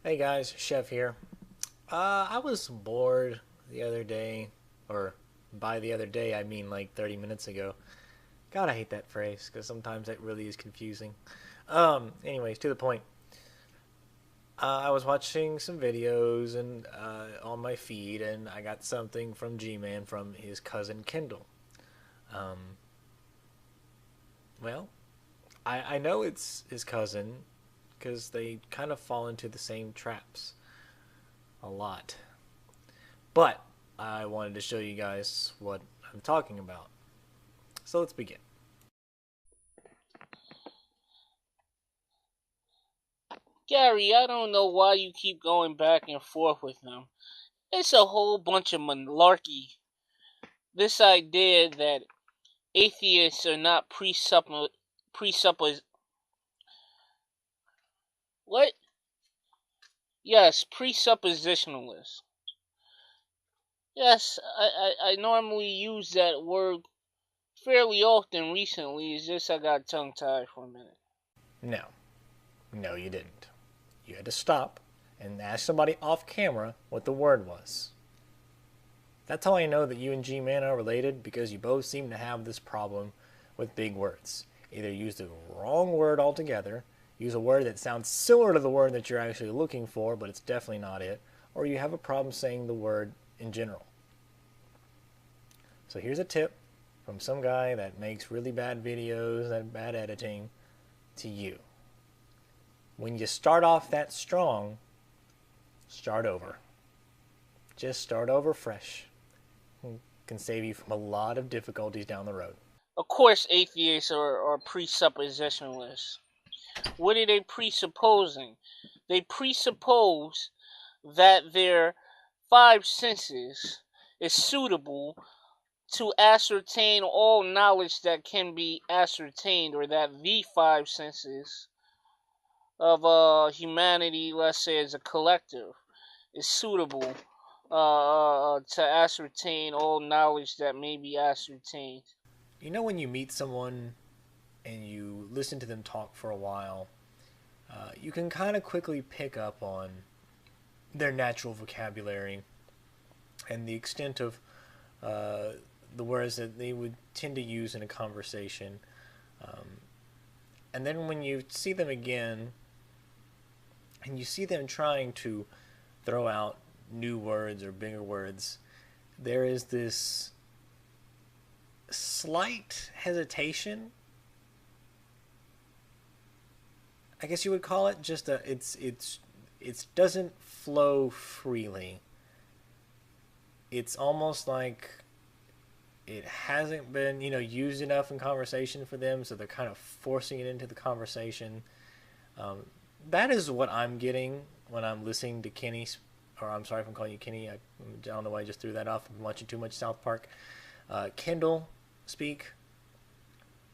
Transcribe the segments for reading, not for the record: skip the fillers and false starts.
Hey guys, Chef here. I was bored the other day, or by the other day I mean like 30 minutes ago. God, I hate that phrase because sometimes it really is confusing. Anyways, to the point. I was watching some videos and on my feed, and I got something from G-Man from his cousin Kendall. Um, well, I know it's his cousin because they kind of fall into the same traps a lot. But I wanted to show you guys what I'm talking about. So let's begin. Gary, I don't know why you keep going back and forth with him. It's a whole bunch of malarkey. This idea that atheists are not presuppos what? Yes, presuppositionalists. Yes, I normally use that word fairly often recently. It's just I got tongue tied for a minute. No, no, you didn't. You had to stop and ask somebody off camera what the word was. That's how I know that you and G Man are related because you both seem to have this problem with big words. Either use the wrong word altogether, use a word that sounds similar to the word that you're actually looking for, but it's definitely not it, or you have a problem saying the word in general. So here's a tip from some guy that makes really bad videos and bad editing to you. When you start off that strong, start over. Just start over fresh. It can save you from a lot of difficulties down the road. Of course, atheists are presuppositionalists. What are they presupposing? They presuppose that their five senses is suitable to ascertain all knowledge that can be ascertained, or that the five senses of humanity, let's say as a collective, is suitable to ascertain all knowledge that may be ascertained. You know, when you meet someone and you listen to them talk for a while, you can kind of quickly pick up on their natural vocabulary and the extent of uh, the words that they would tend to use in a conversation. Um, and then when you see them again and you see them trying to throw out new words or bigger words, there is this slight hesitation, I guess you would call it. Just a, it doesn't flow freely. It's almost like it hasn't been used enough in conversation for them, so they're kind of forcing it into the conversation. Um, that is what I'm getting when I'm listening to Kenny, or I'm sorry if I'm calling you Kenny. I don't know why I just threw that off. I'm watching too much South Park. Kendall speak.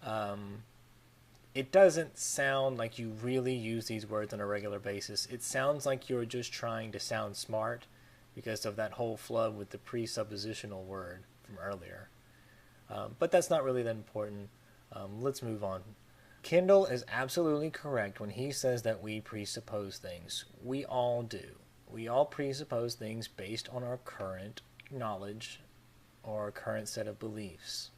Um, it doesn't sound like you really use these words on a regular basis. It sounds like you're just trying to sound smart because of that whole flub with the presuppositional word from earlier. But that's not really that important. Let's move on. Kendall is absolutely correct when he says that we presuppose things. We all do. We all presuppose things based on our current knowledge or our current set of beliefs.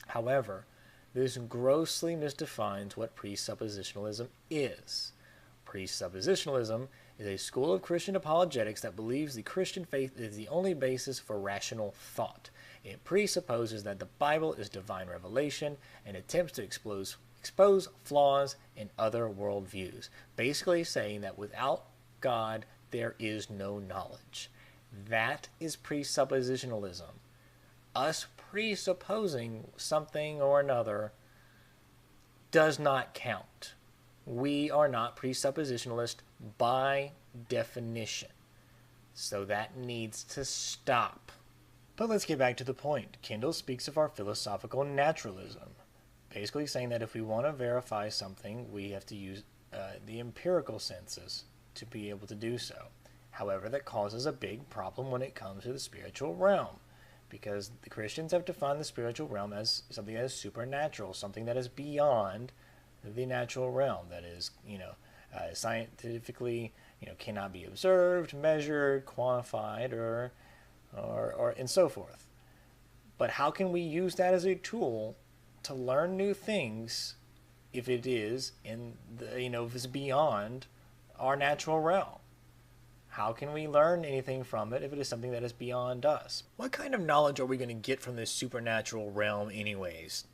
However, this grossly misdefines what presuppositionalism is. Presuppositionalism is a school of Christian apologetics that believes the Christian faith is the only basis for rational thought. It presupposes that the Bible is divine revelation and attempts to expose flaws in other worldviews, basically saying that without God there is no knowledge. That is presuppositionalism. Us presupposing something or another does not count. We are not presuppositionalists by definition. So that needs to stop. But let's get back to the point. Kendall speaks of our philosophical naturalism, basically saying that if we want to verify something, we have to use the empirical senses to be able to do so. However, that causes a big problem when it comes to the spiritual realm, because the Christians have defined the spiritual realm as something that is supernatural, something that is beyond the natural realm, that is, scientifically cannot be observed, measured, quantified, or and so forth. But how can we use that as a tool to learn new things if it is if it's beyond our natural realm? How can we learn anything from it if it is something that is beyond us? What kind of knowledge are we going to get from this supernatural realm anyways?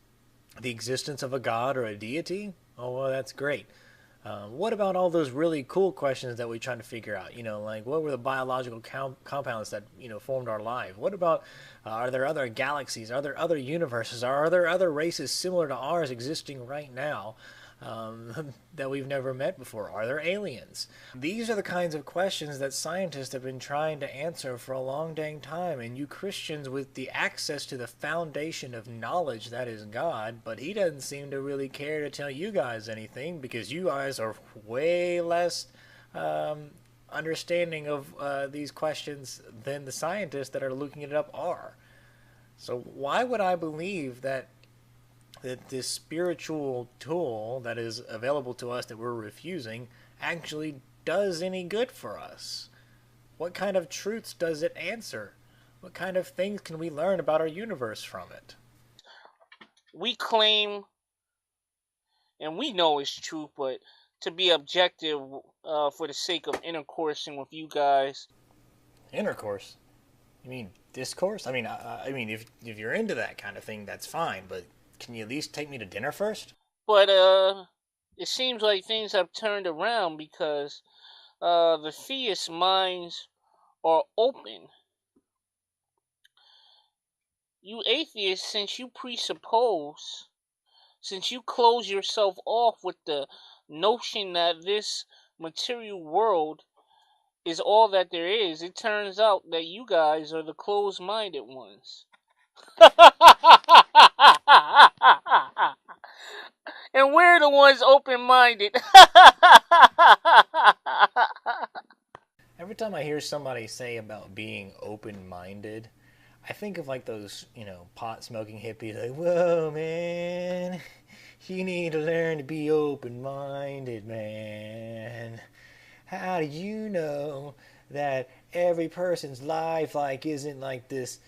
The existence of a god or a deity? Oh, well, that's great. What about all those really cool questions that we try to figure out? Like what were the biological compounds that formed our life? What about are there other galaxies? Are there other universes? Are there other races similar to ours existing right now that we've never met before? Are there aliens? These are the kinds of questions that scientists have been trying to answer for a long dang time, and you Christians with the access to the foundation of knowledge that is God, but he doesn't seem to really care to tell you guys anything because you guys are way less understanding of these questions than the scientists that are looking it up are. So why would I believe that this spiritual tool that is available to us that we're refusing actually does any good for us? What kind of truths does it answer? What kind of things can we learn about our universe from it? We claim, and we know it's true, but to be objective for the sake of intercoursing with you guys. Intercourse? You mean discourse? I mean, if you're into that kind of thing, that's fine, but can you at least take me to dinner first? But it seems like things have turned around because the theist minds are open. You atheists, since you close yourself off with the notion that this material world is all that there is, it turns out that you guys are the closed-minded ones. And we're the ones open-minded. Every time I hear somebody say about being open-minded, I think of like those, pot-smoking hippies, like, whoa, man, you need to learn to be open-minded, man. How do you know that every person's life, like, isn't like this,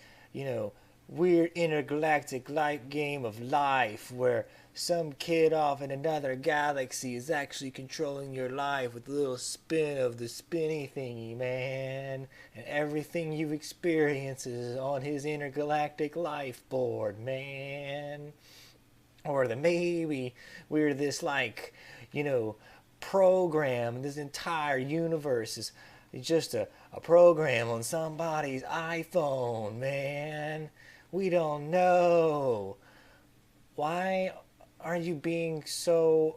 weird intergalactic light game of life where some kid off in another galaxy is actually controlling your life with a little spin of the spinny thingy, man. And everything you experience is on his intergalactic life board, man. Or that maybe we're this, like, program, this entire universe is just a program on somebody's iPhone, man. We don't know. Why are you being so,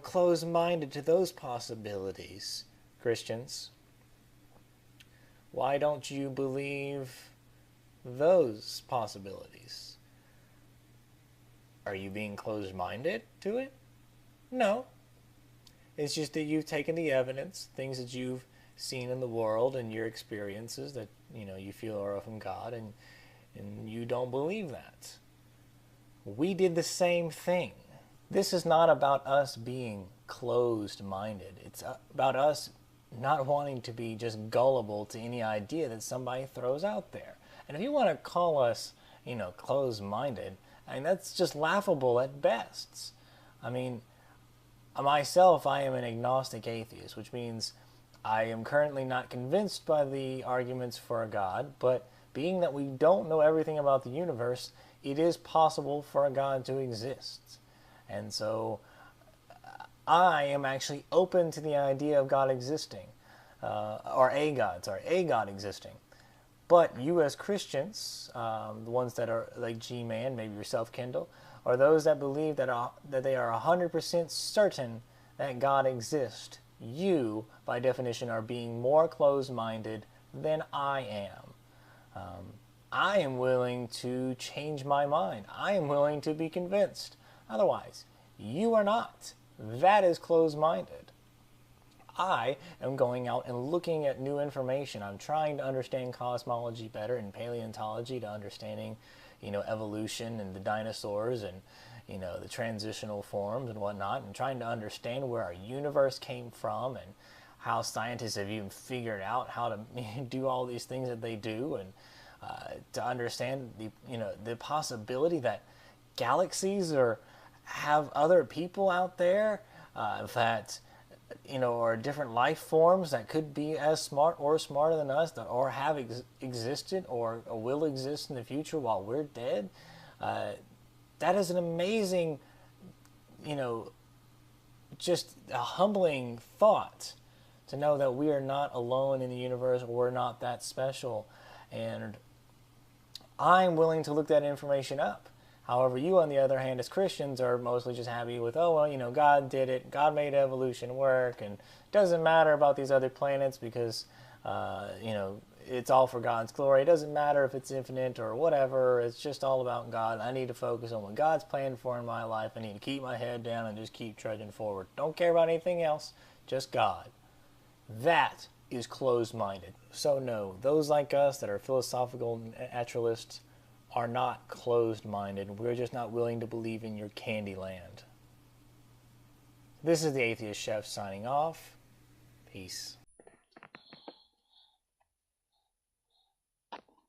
closed-minded to those possibilities, Christians? Why don't you believe those possibilities? Are you being closed-minded to it? No. It's just that you've taken the evidence, things that you've seen in the world and your experiences that, you feel are from God, and you don't believe that. We did the same thing. This is not about us being closed-minded. It's about us not wanting to be just gullible to any idea that somebody throws out there. And if you want to call us, closed-minded, that's just laughable at best. Myself, I am an agnostic atheist, which means I am currently not convinced by the arguments for a God, but being that we don't know everything about the universe, it is possible for a God to exist. And so I am actually open to the idea of God existing, or a God existing. But you as Christians, the ones that are like G-Man, maybe yourself, Kendall, are those that believe that they are 100% certain that God exists. You, by definition, are being more closed-minded than I am. I am willing to change my mind. I am willing to be convinced. Otherwise, you are not. That is closed-minded. I am going out and looking at new information. I'm trying to understand cosmology better and paleontology to understanding, evolution and the dinosaurs and, the transitional forms and whatnot, and trying to understand where our universe came from and how scientists have even figured out how to do all these things that they do, and to understand the possibility that galaxies have other people out there, that or different life forms that could be as smart or smarter than us, or have existed or will exist in the future while we're dead. That is an amazing, just a humbling thought to know that we are not alone in the universe, or we're not that special. And I'm willing to look that information up. However, you, on the other hand, as Christians, are mostly just happy with, oh, well, God did it. God made evolution work, and it doesn't matter about these other planets because, it's all for God's glory. It doesn't matter if it's infinite or whatever. It's just all about God. I need to focus on what God's planned for in my life. I need to keep my head down and just keep trudging forward. Don't care about anything else, just God. That is closed-minded. So no, those like us that are philosophical naturalists are not closed-minded. We're just not willing to believe in your candy land. This is the Atheist Chef signing off. Peace.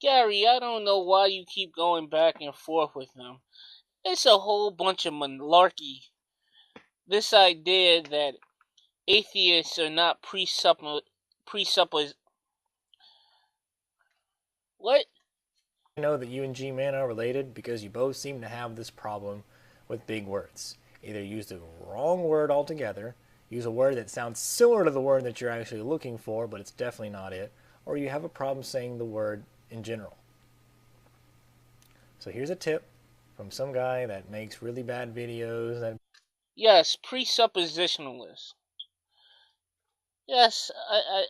Gary, I don't know why you keep going back and forth with them. It's a whole bunch of malarkey. This idea that atheists are not what? I know that you and G-Man are related because you both seem to have this problem with big words. Either use the wrong word altogether, use a word that sounds similar to the word that you're actually looking for, but it's definitely not it, or you have a problem saying the word in general. So here's a tip from some guy that makes really bad videos. Yes, presuppositionalist. Yes,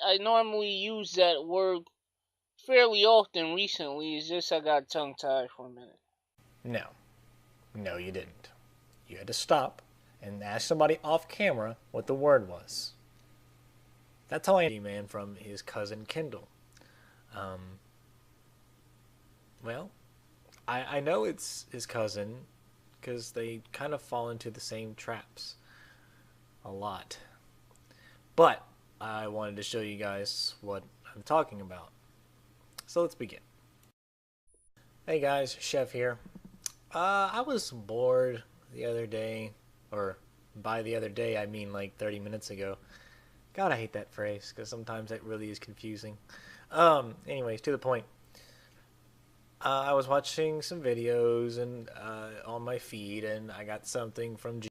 I normally use that word fairly often recently. It's just I got tongue-tied for a minute. No, you didn't. You had to stop and ask somebody off camera what the word was. That's how I know man from his cousin Kendall. Well, I know it's his cousin because they kind of fall into the same traps a lot. But I wanted to show you guys what I'm talking about. So let's begin. Hey guys, Chef here. I was bored the other day, or by the other day I mean like 30 minutes ago. God, I hate that phrase because sometimes it really is confusing. Anyways, to the point. I was watching some videos and on my feed, and I got something from